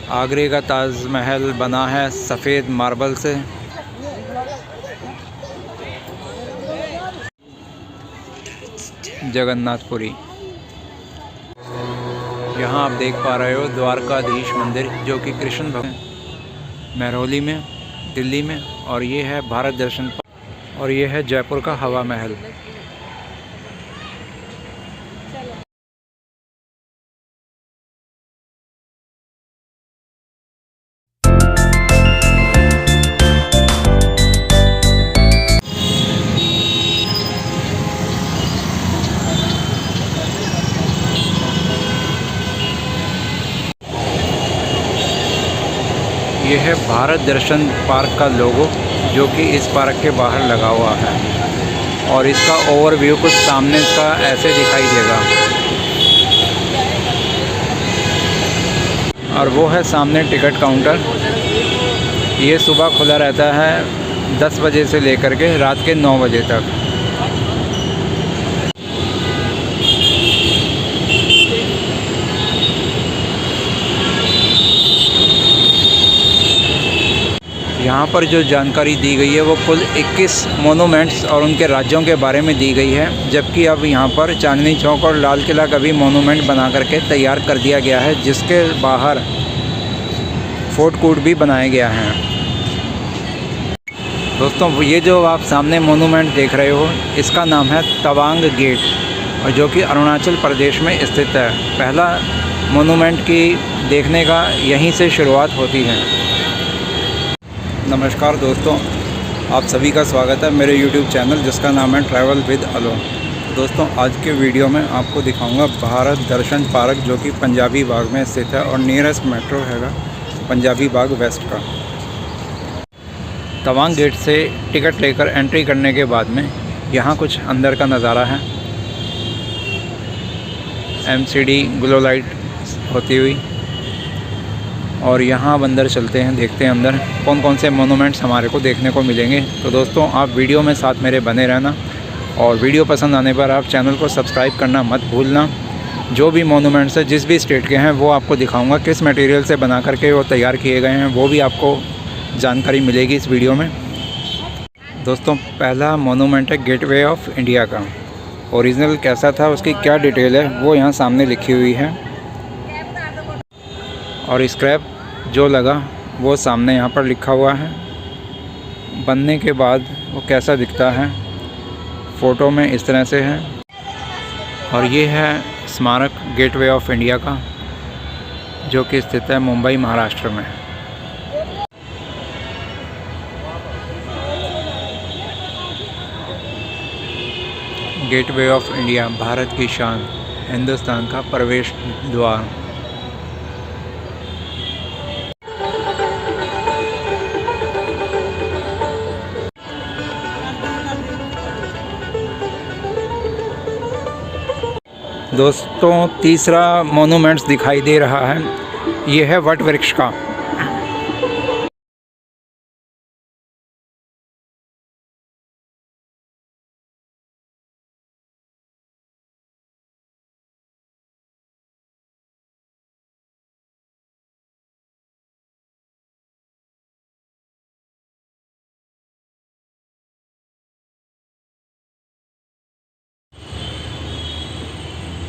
आगरे का ताजमहल बना है सफ़ेद मार्बल से। जगन्नाथपुरी। यहाँ आप देख पा रहे हो द्वारकाधीश मंदिर, जो कि कृष्ण भगवान महरौली में, दिल्ली में। और ये है भारत दर्शन, और ये है जयपुर का हवा महल। ये है भारत दर्शन पार्क का लोगो, जो कि इस पार्क के बाहर लगा हुआ है। और इसका ओवरव्यू कुछ सामने का ऐसे दिखाई देगा। और वो है सामने टिकट काउंटर। ये सुबह खुला रहता है 10 बजे से लेकर के रात के 9 बजे तक। यहाँ पर जो जानकारी दी गई है वो कुल 21 मोनूमेंट्स और उनके राज्यों के बारे में दी गई है। जबकि अब यहाँ पर चांदनी चौक और लाल किला का भी मोनूमेंट बना करके तैयार कर दिया गया है, जिसके बाहर फूड कोर्ट भी बनाया गया है। दोस्तों, ये जो आप सामने मोनूमेंट देख रहे हो, इसका नाम है तवांग गेट, और जो कि अरुणाचल प्रदेश में स्थित है। पहला मोनूमेंट की देखने का यहीं से शुरुआत होती है। नमस्कार दोस्तों, आप सभी का स्वागत है मेरे YouTube चैनल, जिसका नाम है ट्रैवल विद अलो। दोस्तों, आज के वीडियो में आपको दिखाऊंगा भारत दर्शन पार्क, जो कि पंजाबी बाग में स्थित है और नियरेस्ट मेट्रो हैगा पंजाबी बाग वेस्ट का। तवांग गेट से टिकट लेकर एंट्री करने के बाद में यहाँ कुछ अंदर का नज़ारा है। MCD ग्लो लाइट होती हुई, और यहाँ अब अंदर चलते हैं, देखते हैं अंदर कौन कौन से मोनूमेंट्स हमारे को देखने को मिलेंगे। तो दोस्तों, आप वीडियो में साथ मेरे बने रहना, और वीडियो पसंद आने पर आप चैनल को सब्सक्राइब करना मत भूलना। जो भी मोनूमेंट्स है जिस भी स्टेट के हैं वो आपको दिखाऊंगा, किस मटेरियल से बना करके वो तैयार किए गए हैं, वो भी आपको जानकारी मिलेगी इस वीडियो में। दोस्तों, पहला मोनूमेंट है गेटवे ऑफ इंडिया का। ओरिजिनल कैसा था, उसकी क्या डिटेल है, वो यहाँ सामने लिखी हुई है। और स्क्रैप जो लगा वो सामने यहाँ पर लिखा हुआ है। बनने के बाद वो कैसा दिखता है, फ़ोटो में इस तरह से है। और ये है स्मारक गेटवे ऑफ इंडिया का, जो कि स्थित है मुंबई, महाराष्ट्र में। गेटवे ऑफ इंडिया, भारत की शान, हिंदुस्तान का प्रवेश द्वार। दोस्तों, तीसरा मोनूमेंट्स दिखाई दे रहा है, ये है वट वृक्ष का।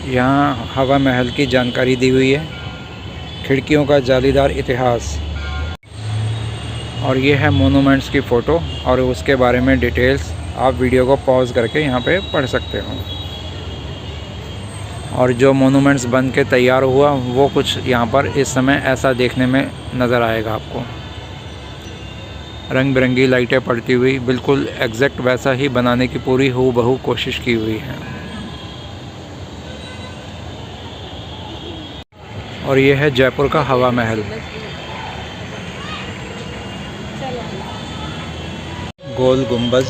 यहाँ हवा महल की जानकारी दी हुई है, खिड़कियों का जालीदार इतिहास। और ये है मोनूमेंट्स की फ़ोटो और उसके बारे में डिटेल्स। आप वीडियो को पॉज करके यहाँ पे पढ़ सकते हो। और जो मोनूमेंट्स बन के तैयार हुआ वो कुछ यहाँ पर इस समय ऐसा देखने में नज़र आएगा आपको। रंग बिरंगी लाइटें पड़ती हुई, बिल्कुल एग्जैक्ट वैसा ही बनाने की पूरी हूबहू कोशिश की हुई है। और ये है जयपुर का हवा महल। गोल गुंबज,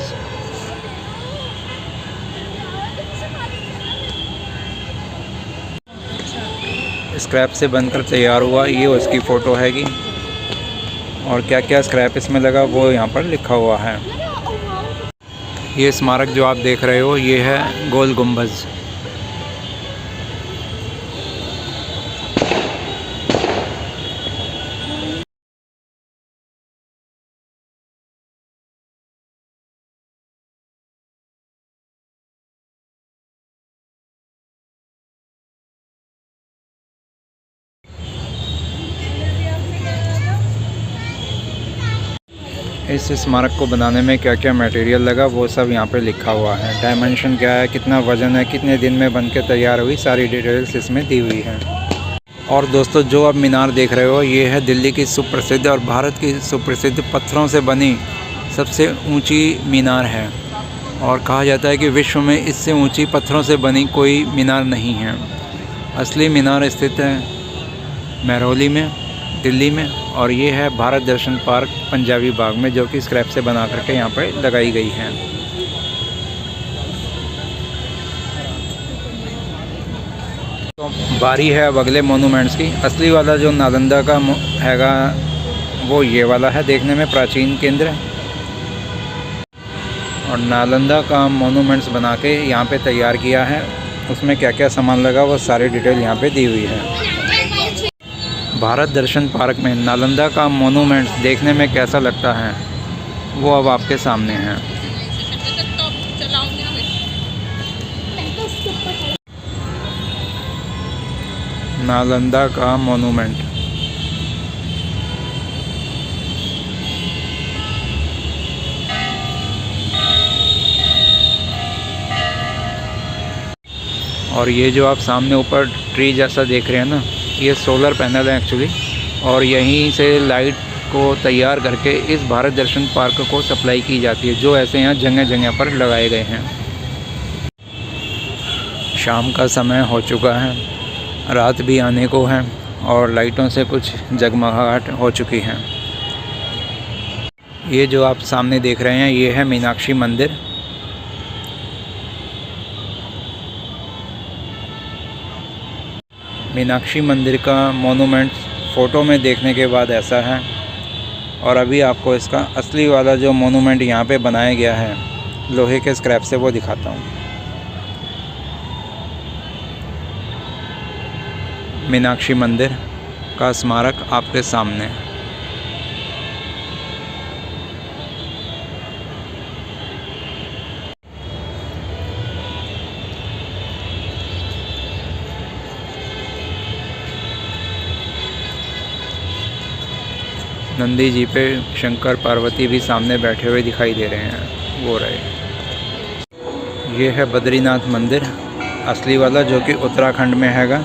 स्क्रैप से बनकर तैयार हुआ, ये उसकी फ़ोटो हैगी। और क्या क्या स्क्रैप इसमें लगा वो यहाँ पर लिखा हुआ है। ये स्मारक जो आप देख रहे हो, ये है गोल गुंबज। इस स्मारक को बनाने में क्या क्या मटेरियल लगा वो सब यहाँ पे लिखा हुआ है। डायमेंशन क्या है, कितना वज़न है, कितने दिन में बन के तैयार हुई, सारी डिटेल्स इसमें दी हुई है। और दोस्तों जो आप मीनार देख रहे हो ये है दिल्ली की सुप्रसिद्ध और भारत की सुप्रसिद्ध पत्थरों से बनी सबसे ऊंची मीनार है। और कहा जाता है कि विश्व में इससे ऊंची पत्थरों से बनी कोई मीनार नहीं है। असली मीनार स्थित है महरौली में, दिल्ली में। और ये है भारत दर्शन पार्क पंजाबी बाग में, जो कि स्क्रैप से बना करके यहाँ पर लगाई गई है। तो बारी है अब अगले मोनूमेंट्स की। असली वाला जो नालंदा का हैगा वो ये वाला है, देखने में प्राचीन केंद्र। और नालंदा का मोनूमेंट्स बना के यहाँ पे तैयार किया है। उसमें क्या क्या सामान लगा वो सारी डिटेल यहाँ पे दी हुई है। भारत दर्शन पार्क में नालंदा का मोनूमेंट्स देखने में कैसा लगता है वो अब आपके सामने है। नालंदा का मोनूमेंट। और ये जो आप सामने ऊपर ट्री जैसा देख रहे हैं ना, ये सोलर पैनल है एक्चुअली। और यहीं से लाइट को तैयार करके इस भारत दर्शन पार्क को सप्लाई की जाती है, जो ऐसे यहाँ जगह जगह पर लगाए गए हैं। शाम का समय हो चुका है, रात भी आने को है और लाइटों से कुछ जगमगाहट हो चुकी है। ये जो आप सामने देख रहे हैं ये है मीनाक्षी मंदिर। मीनाक्षी मंदिर का मोनूमेंट फ़ोटो में देखने के बाद ऐसा है। और अभी आपको इसका असली वाला जो मोनूमेंट यहाँ पे बनाया गया है लोहे के स्क्रैप से वो दिखाता हूँ। मीनाक्षी मंदिर का स्मारक आपके सामने। नंदी जी पे शंकर पार्वती भी सामने बैठे हुए दिखाई दे रहे हैं, वो रहे। ये है बद्रीनाथ मंदिर असली वाला, जो कि उत्तराखंड में हैगा।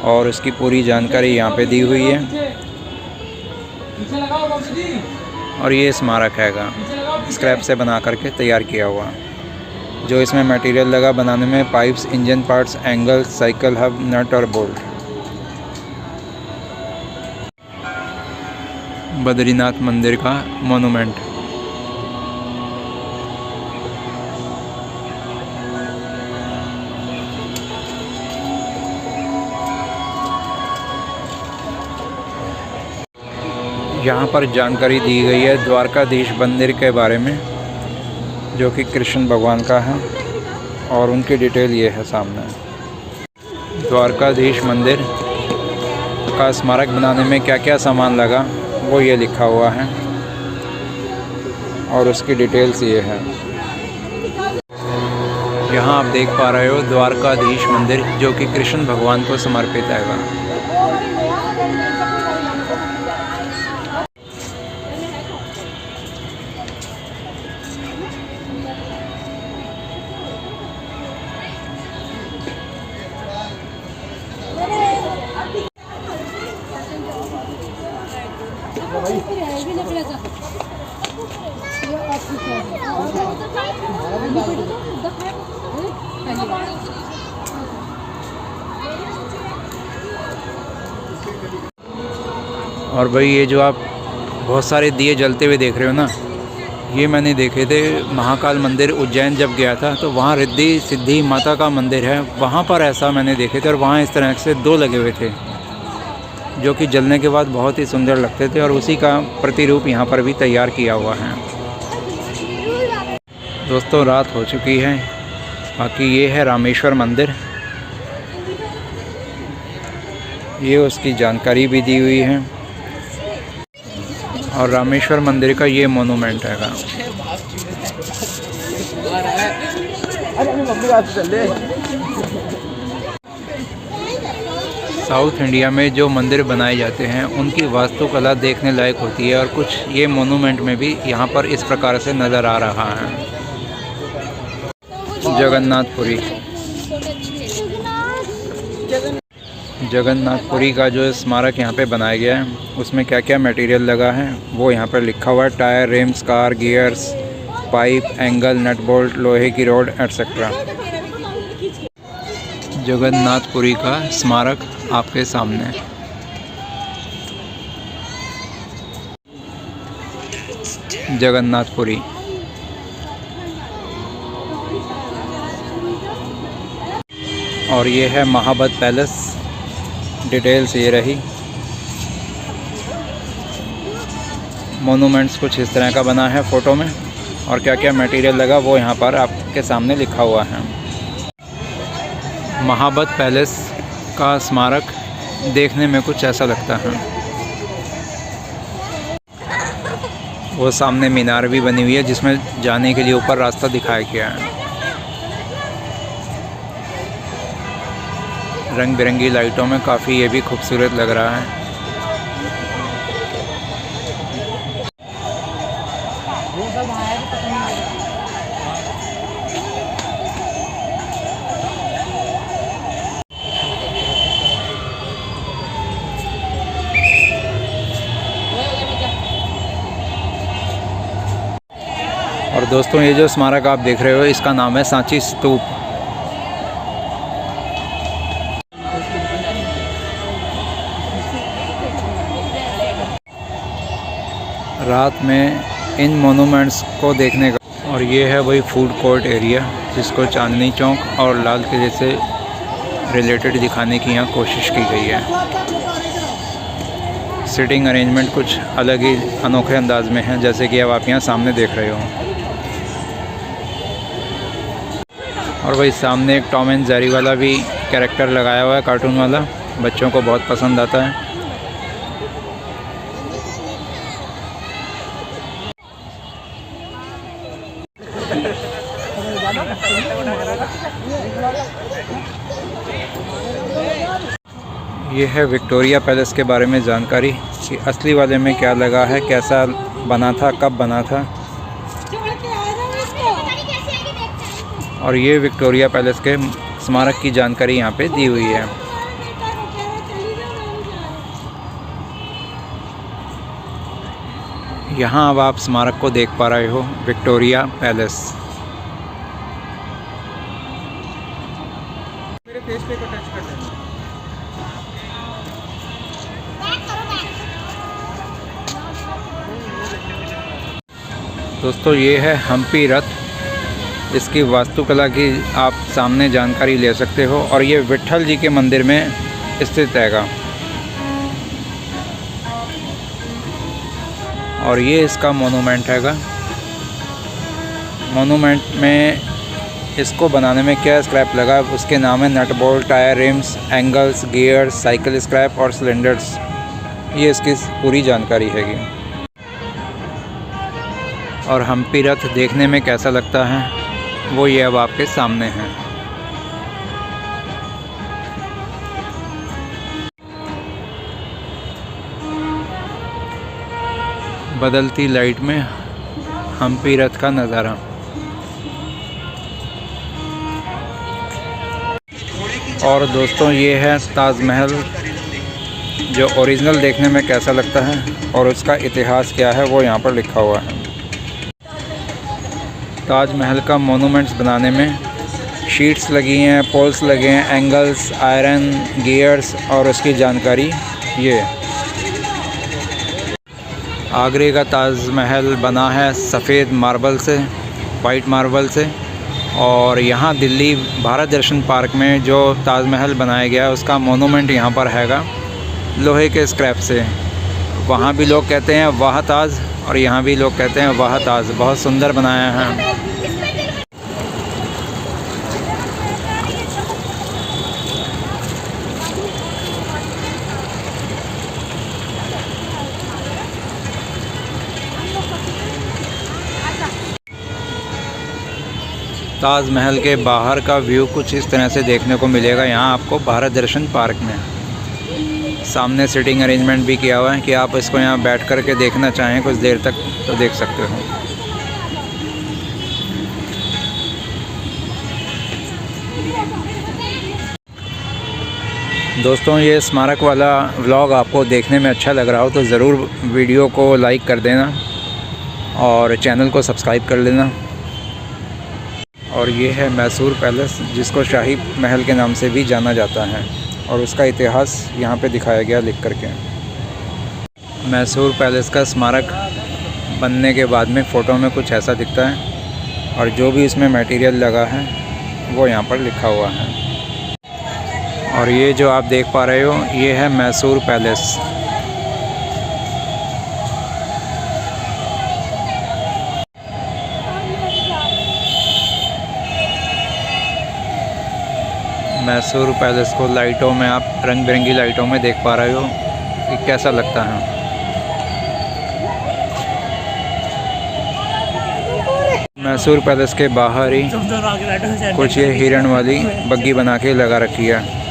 और उसकी पूरी जानकारी यहाँ पे दी हुई है। और ये स्मारक हैगा स्क्रैप से बना करके तैयार किया हुआ। जो इसमें मटेरियल लगा बनाने में pipes, engine parts, angles, cycle hub, nut और बोल्ट। बद्रीनाथ मंदिर का मोनूमेंट। यहाँ पर जानकारी दी गई है द्वारकाधीश मंदिर के बारे में, जो कि कृष्ण भगवान का है। और उनकी डिटेल ये है सामने। द्वारकाधीश मंदिर का स्मारक बनाने में क्या क्या सामान लगा वो ये लिखा हुआ है। और उसकी डिटेल्स ये है। यहाँ आप देख पा रहे हो द्वारकाधीश मंदिर, जो कि कृष्ण भगवान को समर्पित है। और भाई ये जो आप बहुत सारे दिए जलते हुए देख रहे हो ना, ये मैंने देखे थे महाकाल मंदिर उज्जैन जब गया था, तो वहाँ रिद्धि सिद्धि माता का मंदिर है, वहाँ पर ऐसा मैंने देखे थे। और वहाँ इस तरह से 2 लगे हुए थे, जो कि जलने के बाद बहुत ही सुंदर लगते थे। और उसी का प्रतिरूप यहाँ पर भी तैयार किया हुआ है। दोस्तों रात हो चुकी है। बाकी ये है रामेश्वर मंदिर, ये उसकी जानकारी भी दी हुई है। और रामेश्वर मंदिर का ये मोनूमेंट हैगा। साउथ इंडिया में जो मंदिर बनाए जाते हैं उनकी वास्तुकला देखने लायक होती है और कुछ ये मोनूमेंट में भी यहाँ पर इस प्रकार से नज़र आ रहा है। जगन्नाथपुरी जगन्नाथपुरी का जो स्मारक यहाँ पे बनाया गया है उसमें क्या क्या मटेरियल लगा है वो यहाँ पर लिखा हुआ है। Tyre, rims, car, gears, pipe, angle, nut bolt, लोहे की रॉड एटसेट्रा। जगन्नाथपुरी का स्मारक आपके सामने। जगन्नाथपुरी। और ये है महाबत पैलेस। डिटेल्स ये रही। मोनूमेंट्स कुछ इस तरह का बना है फ़ोटो में और क्या क्या मटेरियल लगा वो यहाँ पर आपके सामने लिखा हुआ है। महाबत पैलेस का स्मारक देखने में कुछ ऐसा लगता है। वो सामने मीनार भी बनी हुई है जिसमें जाने के लिए ऊपर रास्ता दिखाया गया है। रंग बिरंगी लाइटों में काफ़ी ये भी खूबसूरत लग रहा है। और दोस्तों ये जो स्मारक आप देख रहे हो इसका नाम है सांची स्तूप। रात में इन मोनूमेंट्स को देखने का। और ये है वही फूड कोर्ट एरिया जिसको चांदनी चौक और लाल किले से रिलेटेड दिखाने की यहाँ कोशिश की गई है। सिटिंग अरेंजमेंट कुछ अलग ही अनोखे अंदाज में है जैसे कि अब आप यहाँ सामने देख रहे हो। और वही सामने एक टॉम एंड जेरी वाला भी कैरेक्टर लगाया हुआ है, कार्टून वाला, बच्चों को बहुत पसंद आता है। ये है विक्टोरिया पैलेस के बारे में जानकारी कि असली वाले में क्या लगा है, कैसा बना था, कब बना था। और ये विक्टोरिया पैलेस के स्मारक की जानकारी यहाँ पे दी हुई है। यहाँ अब आप स्मारक को देख पा रहे हो, विक्टोरिया पैलेस। मेरे फेस पे टच कर देना। दोस्तों ये है हम्पी रथ। इसकी वास्तुकला की आप सामने जानकारी ले सकते हो और ये विट्ठल जी के मंदिर में स्थित हैगा। और ये इसका मोनूमेंट हैगा। मोनूमेंट में इसको बनाने में क्या स्क्रैप लगा उसके नाम है nut bolt, tyre, rims, angles, gears, cycle scrap और सिलेंडर्स। ये इसकी पूरी जानकारी हैगी। और हम्पी रथ देखने में कैसा लगता है वो ये अब आपके सामने है। बदलती लाइट में हम्पी रथ का नज़ारा। और दोस्तों ये है ताजमहल, जो ओरिजिनल देखने में कैसा लगता है और उसका इतिहास क्या है वो यहाँ पर लिखा हुआ है। ताजमहल का मोनूमेंट्स बनाने में शीट्स लगी हैं, पोल्स लगे हैं, एंगल्स, आयरन, गियर्स और उसकी जानकारी ये। आगरे का ताजमहल बना है सफ़ेद मार्बल से, वाइट मार्बल से। और यहाँ दिल्ली भारत दर्शन पार्क में जो ताजमहल बनाया गया उसका मोनूमेंट यहाँ पर हैगा लोहे के स्क्रैप से। वहाँ भी लोग कहते हैं वाह ताज और यहाँ भी लोग कहते हैं वाह ताज। बहुत सुंदर बनाया है। ताजमहल के बाहर का व्यू कुछ इस तरह से देखने को मिलेगा यहाँ आपको भारत दर्शन पार्क में। सामने सीटिंग अरेंजमेंट भी किया हुआ है कि आप इसको यहाँ बैठ कर के देखना चाहें कुछ देर तक तो देख सकते हो। दोस्तों ये स्मारक वाला व्लॉग आपको देखने में अच्छा लग रहा हो तो ज़रूर वीडियो को लाइक कर देना और चैनल को सब्सक्राइब कर लेना। और ये है मैसूर पैलेस, जिसको शाही महल के नाम से भी जाना जाता है, और उसका इतिहास यहाँ पे दिखाया गया लिख करके। मैसूर पैलेस का स्मारक बनने के बाद में फ़ोटो में कुछ ऐसा दिखता है, और जो भी इसमें मटेरियल लगा है वो यहाँ पर लिखा हुआ है। और ये जो आप देख पा रहे हो ये है मैसूर पैलेस। मैसूर पैलेस को लाइटों में आप रंग बिरंगी लाइटों में देख पा रहे हो कि कैसा लगता है। मैसूर पैलेस के बाहर ही कुछ ये हिरण वाली बग्गी बना के लगा रखी है।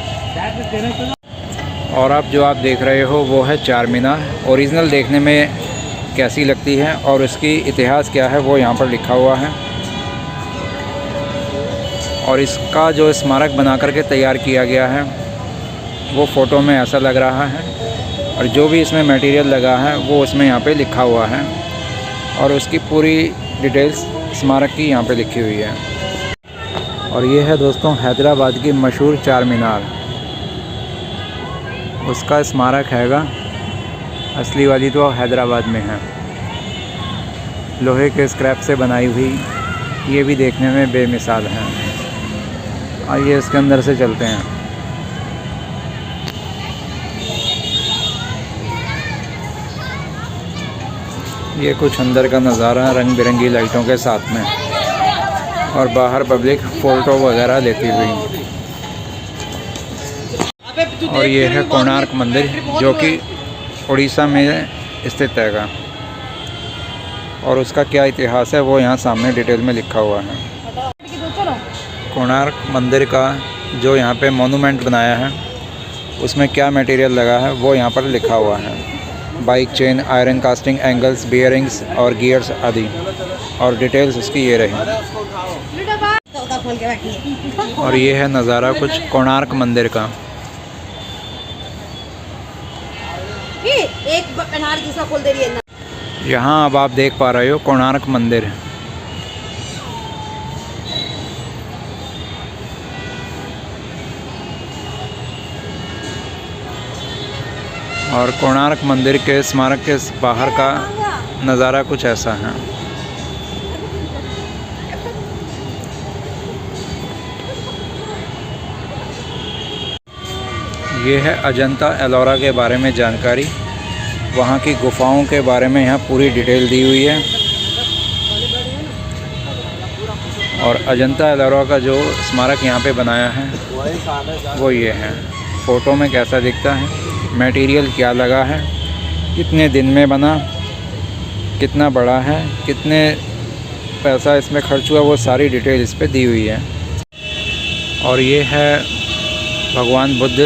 और आप जो आप देख रहे हो वो है चार मीनार। ओरिजिनल देखने में कैसी लगती है और उसकी इतिहास क्या है वो यहाँ पर लिखा हुआ है। और इसका जो स्मारक बना करके तैयार किया गया है वो फ़ोटो में ऐसा लग रहा है, और जो भी इसमें मटेरियल लगा है वो उसमें यहाँ पे लिखा हुआ है, और उसकी पूरी डिटेल्स स्मारक की यहाँ पे लिखी हुई है। और ये है दोस्तों हैदराबाद की मशहूर चार मीनार, उसका स्मारक हैगा। असली वाली तो हैदराबाद में है, लोहे के स्क्रैप से बनाई हुई, ये भी देखने में बेमिसाल है। आइए इसके अंदर से चलते हैं। ये कुछ अंदर का नज़ारा रंग बिरंगी लाइटों के साथ में, और बाहर पब्लिक फ़ोटो वगैरह लेती हुई। और ये है कोणार्क मंदिर, जो कि उड़ीसा में स्थित है, और उसका क्या इतिहास है वो यहाँ सामने डिटेल में लिखा हुआ है। कोणार्क मंदिर का जो यहाँ पे मोनूमेंट बनाया है उसमें क्या मटेरियल लगा है वो यहाँ पर लिखा हुआ है। Bike chain, iron casting, angles, bearings और गियर्स आदि, और डिटेल्स उसकी ये रही। और ये है नज़ारा कुछ कोणार्क मंदिर का। यहाँ अब आप देख पा रहे हो कोणार्क मंदिर। और कोणार्क मंदिर के स्मारक के बाहर का नज़ारा कुछ ऐसा है। ये है अजंता एलोरा के बारे में जानकारी, वहाँ की गुफाओं के बारे में यहाँ पूरी डिटेल दी हुई है। और अजंता एलोरा का जो स्मारक यहाँ पे बनाया है वो ये है। फ़ोटो में कैसा दिखता है, मटेरियल क्या लगा है, कितने दिन में बना, कितना बड़ा है, कितने पैसा इसमें खर्च हुआ, वो सारी डिटेल इस पे दी हुई है। और ये है भगवान बुद्ध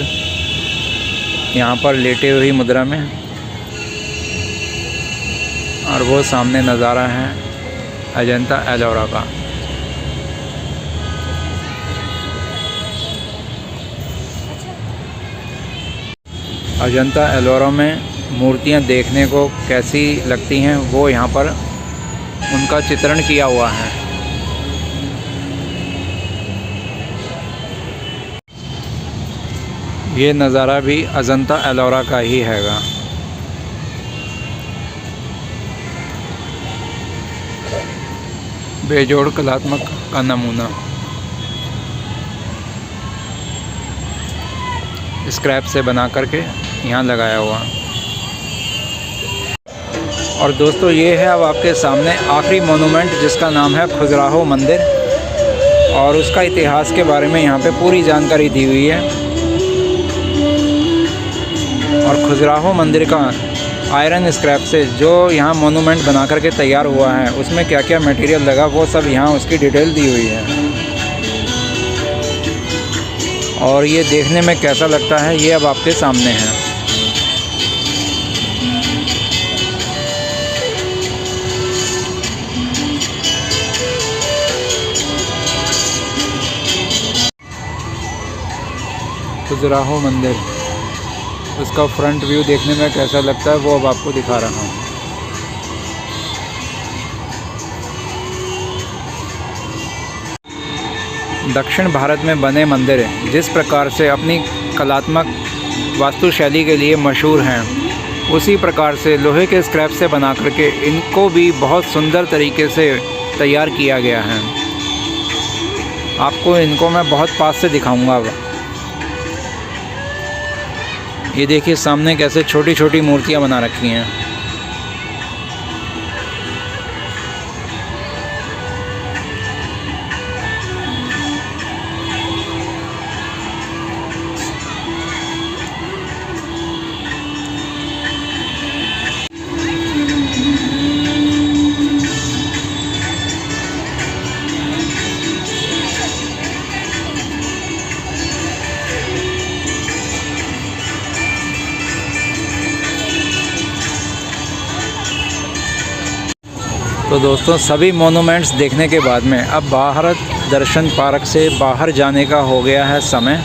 यहाँ पर लेटे हुई मुद्रा में, और वो सामने नज़ारा है अजंता एलोरा का। अजंता एलोरा में मूर्तियाँ देखने को कैसी लगती हैं वो यहाँ पर उनका चित्रण किया हुआ है। ये नज़ारा भी अजंता एलोरा का ही हैगा। बेजोड़ कलात्मक का नमूना स्क्रैप से बना करके यहाँ लगाया हुआ। और दोस्तों ये है अब आपके सामने आखिरी मोनूमेंट, जिसका नाम है खजुराहो मंदिर, और उसका इतिहास के बारे में यहाँ पे पूरी जानकारी दी हुई है। और खजुराहो मंदिर का आयरन स्क्रैप से जो यहाँ मोनूमेंट बना करके तैयार हुआ है उसमें क्या क्या मटेरियल लगा वो सब यहाँ उसकी डिटेल दी हुई है। और ये देखने में कैसा लगता है ये अब आपके सामने है। खजुराहो मंदिर, उसका फ्रंट व्यू देखने में कैसा लगता है वो अब आपको दिखा रहा हूँ। दक्षिण भारत में बने मंदिर जिस प्रकार से अपनी कलात्मक वास्तुशैली के लिए मशहूर हैं, उसी प्रकार से लोहे के स्क्रैप से बना करके इनको भी बहुत सुंदर तरीके से तैयार किया गया है। आपको इनको मैं बहुत पास से दिखाऊंगा अब। ये देखिए सामने कैसे छोटी छोटी मूर्तियां बना रखी हैं। तो दोस्तों सभी मोनूमेंट्स देखने के बाद में अब भारत दर्शन पार्क से बाहर जाने का हो गया है समय,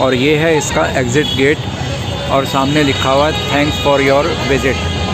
और ये है इसका एग्ज़िट गेट और सामने लिखा हुआ है थैंक्स फॉर योर विज़िट।